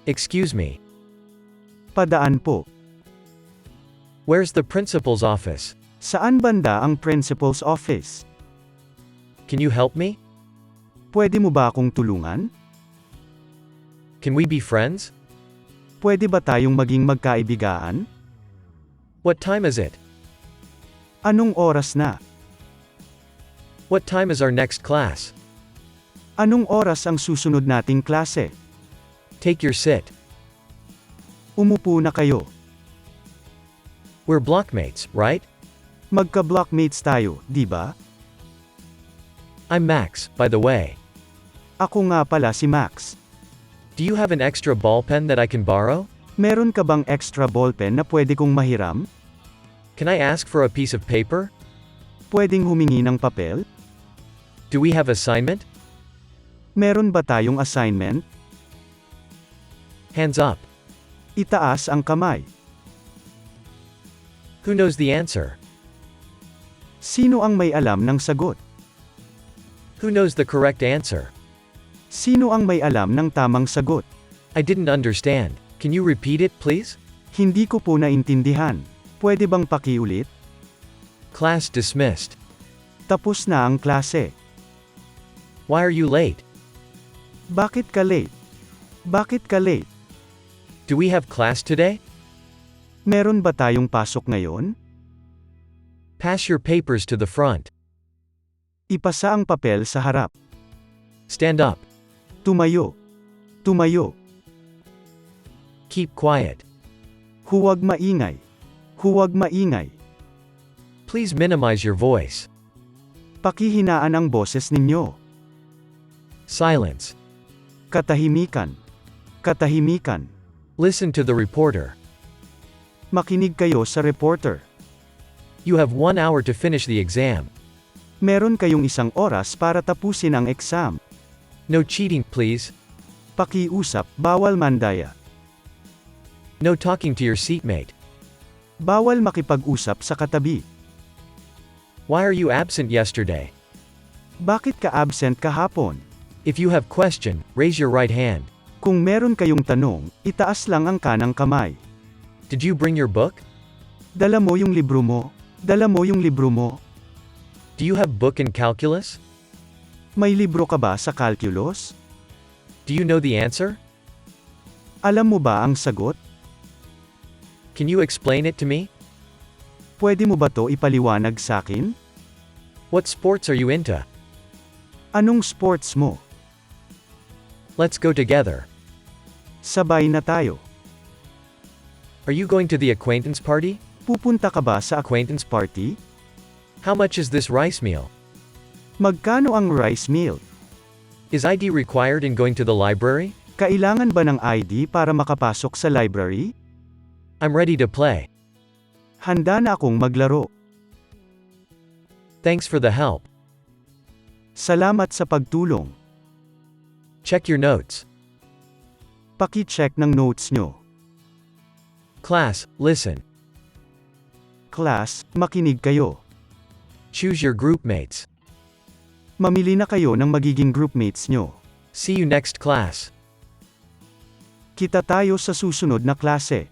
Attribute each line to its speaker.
Speaker 1: Excuse me.
Speaker 2: Padaan po.
Speaker 1: Where's the principal's office?
Speaker 2: Saan banda ang principal's office?
Speaker 1: Can you help me?
Speaker 2: Pwede mo ba akong tulungan?
Speaker 1: Can we be friends?
Speaker 2: Pwede ba tayong maging magkaibigan?
Speaker 1: What time is it?
Speaker 2: Anong oras na?
Speaker 1: What time is our next class?
Speaker 2: Anong oras ang susunod nating klase?
Speaker 1: Take your sit.
Speaker 2: Umupo na kayo.
Speaker 1: We're blockmates, right?
Speaker 2: Magka-blockmates tayo, di ba?
Speaker 1: I'm Max, by the way.
Speaker 2: Ako nga pala si Max.
Speaker 1: Do you have an extra ballpen that I can borrow?
Speaker 2: Meron ka bang extra ballpen na pwede kong mahiram?
Speaker 1: Can I ask for a piece of paper?
Speaker 2: Pwedeng humingi ng papel?
Speaker 1: Do we have assignment?
Speaker 2: Meron ba tayong assignment?
Speaker 1: Hands up.
Speaker 2: Itaas ang kamay.
Speaker 1: Who knows the answer?
Speaker 2: Sino ang may alam ng sagot?
Speaker 1: Who knows the correct answer?
Speaker 2: Sino ang may alam ng tamang sagot?
Speaker 1: I didn't understand. Can you repeat it, please?
Speaker 2: Hindi ko po naintindihan. Pwede bang pakiulit?
Speaker 1: Class dismissed.
Speaker 2: Tapos na ang klase.
Speaker 1: Why are you late?
Speaker 2: Bakit ka late? Bakit ka late?
Speaker 1: Do we have class today?
Speaker 2: Meron ba tayong pasok ngayon?
Speaker 1: Pass your papers to the front.
Speaker 2: Ipasa ang papel sa harap.
Speaker 1: Stand up.
Speaker 2: Tumayo. Tumayo.
Speaker 1: Keep quiet.
Speaker 2: Huwag maingay. Huwag maingay.
Speaker 1: Please minimize your voice.
Speaker 2: Pakihinaan ang boses ninyo.
Speaker 1: Silence.
Speaker 2: Katahimikan. Katahimikan.
Speaker 1: Listen to the reporter.
Speaker 2: Makinig kayo sa reporter.
Speaker 1: You have 1 hour to finish the exam.
Speaker 2: Meron kayong 1 oras para tapusin ang exam.
Speaker 1: No cheating, please.
Speaker 2: Pakiusap, bawal mandaya.
Speaker 1: No talking to your seatmate.
Speaker 2: Bawal makipag-usap sa katabi.
Speaker 1: Why are you absent yesterday?
Speaker 2: Bakit ka absent kahapon?
Speaker 1: If you have question, raise your right hand.
Speaker 2: Kung meron kayong tanong, itaas lang ang kanang kamay.
Speaker 1: Did you bring your book?
Speaker 2: Dala mo yung libro mo. Dala mo yung libro mo.
Speaker 1: Do you have book in calculus?
Speaker 2: May libro ka ba sa calculus?
Speaker 1: Do you know the answer?
Speaker 2: Alam mo ba ang sagot?
Speaker 1: Can you explain it to me?
Speaker 2: Pwede mo ba to ipaliwanag sa akin?
Speaker 1: What sports are you into?
Speaker 2: Anong sports mo?
Speaker 1: Let's go together.
Speaker 2: Sabay na tayo.
Speaker 1: Are you going to the acquaintance party?
Speaker 2: Pupunta ka ba sa acquaintance party?
Speaker 1: How much is this rice meal?
Speaker 2: Magkano ang rice meal?
Speaker 1: Is ID required in going to the library?
Speaker 2: Kailangan ba ng ID para makapasok sa library?
Speaker 1: I'm ready to play.
Speaker 2: Handa na akong maglaro.
Speaker 1: Thanks for the help.
Speaker 2: Salamat sa pagtulong.
Speaker 1: Check your notes.
Speaker 2: Paki-check ng notes nyo.
Speaker 1: Class, listen.
Speaker 2: Class, makinig kayo.
Speaker 1: Choose your groupmates.
Speaker 2: Mamili na kayo ng magiging groupmates nyo.
Speaker 1: See you next class.
Speaker 2: Kita tayo sa susunod na klase.